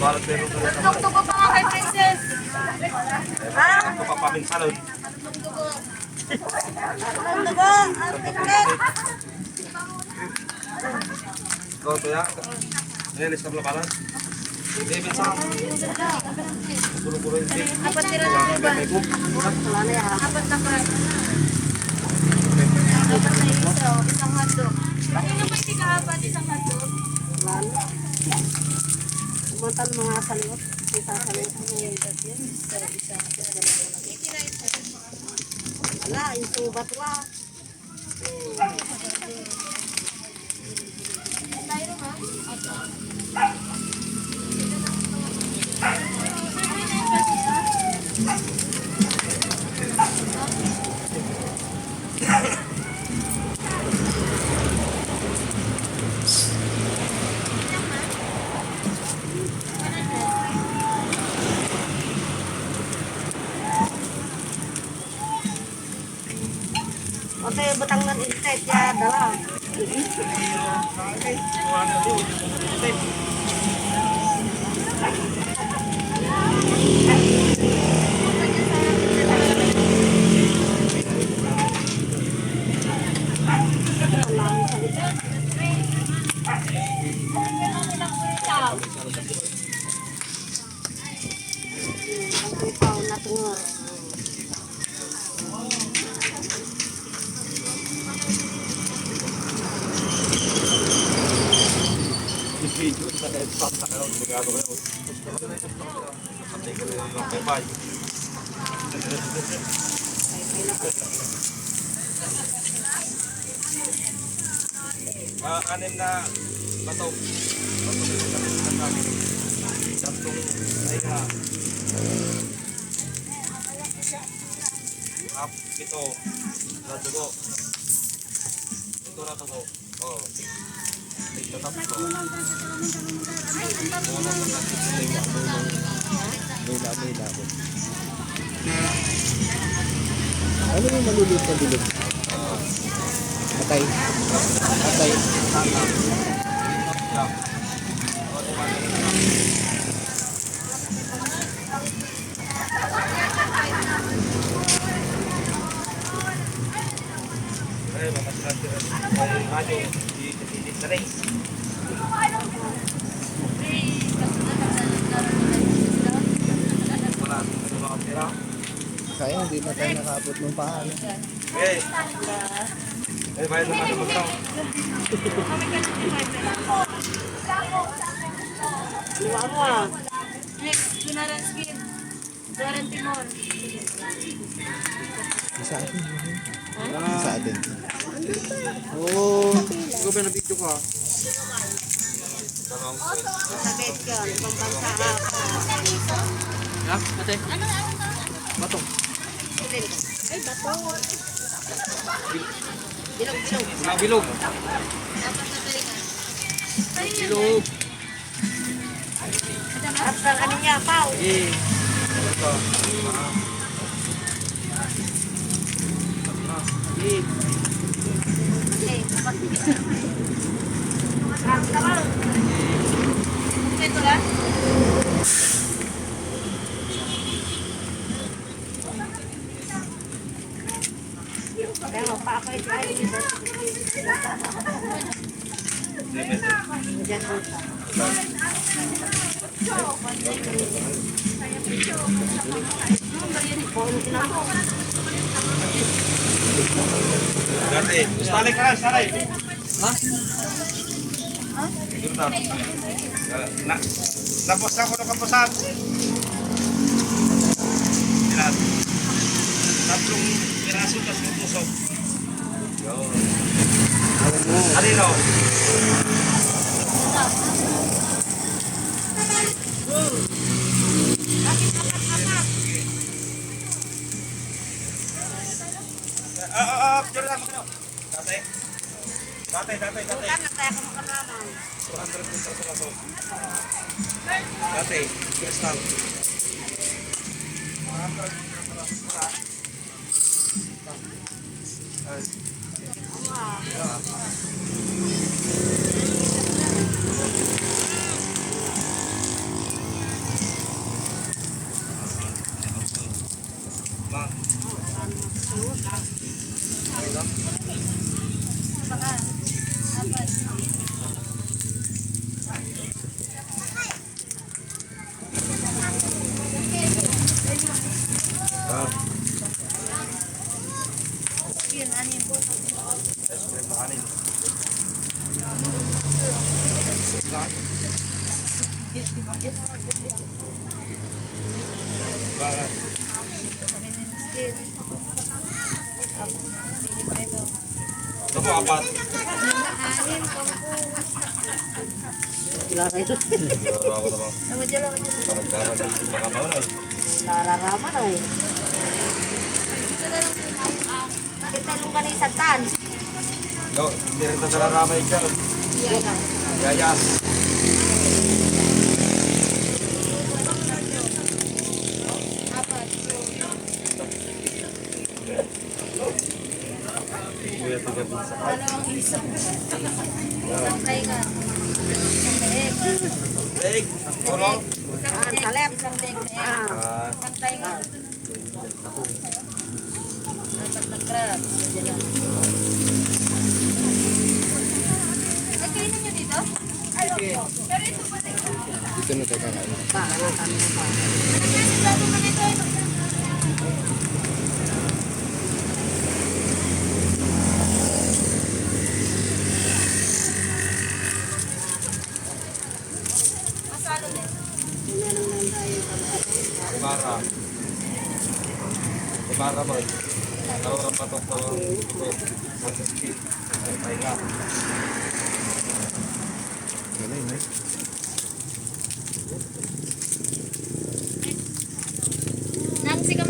Tugtog pa nga kay Princess. Ha? Ito pa pamin salon. Tugtog. Ang tiklit. Ikaw ito ya. Nilis ka pala. David sa puro-puro yung big. Apat tira na po ba? Apat na pa. Apat na isa. Isang hotdog. Bakit naman hindi ka apat isang hotdog? Kumantan mga salimot. Isa salimot. Wala, yung subat wa. Oke, betang nan intet ya dalam. Anim na bato. Tatlong ay na. Ito na dugo. Ito na dugo. Oh. Ito na dugo. Bela ko. Ano yung maluluto na bilog? Patay. Patay. Kaya hindi na tayo nakaabot ng paa. Okay. Eh, bayad naman ito magkaw. Luwa mo ah. Next, Gunaran Skin. Gunaran Timor. Sa atin. Sa atin. Oo. Ikaw ba na-video ka? Sabit yun. Ibang bansa ha. Ha? Ate? Batong. Ay, bato. Bilog. Bilog. Bilog. At ang ano niya, pao. Eh. Ito. Eh. Ito lang? Kaya nga pa ako ito ay diyan po siya. Dati. Stalik ka lang, stalik. Ha? Na, tapos ako na kapasan. Ilan? Tatlong piraso tas tusok. Yun. Alino? Diyan lang mo. Dati. Bukan na tayo ka makalaman. 200 pesos sa kaso. Dati, kristal. Bakit? Ito po, apat. Wala kayo. Siguro ako naman. Parang gano'n yung mga bawal. Nararama na eh. Kita nung kanina sa tan. No, hindi rin na nararamay ka. Yaya. Kuya, tiga pizza. Isang taingan. Leg, tulong. Talep. Isang leg na egg. Ah, Isang taingan. Apat na crab. Yan lang. Ay, kainin nyo dito? Ay, opo. Pero ito pa rin. Dito na tayo kakain. Para kami na pa. Lalo na nito. Masalo din. Ibarra. Ibarra mo. Tawag ang patok ko. Ay nga. Galing, eh. Nancy ka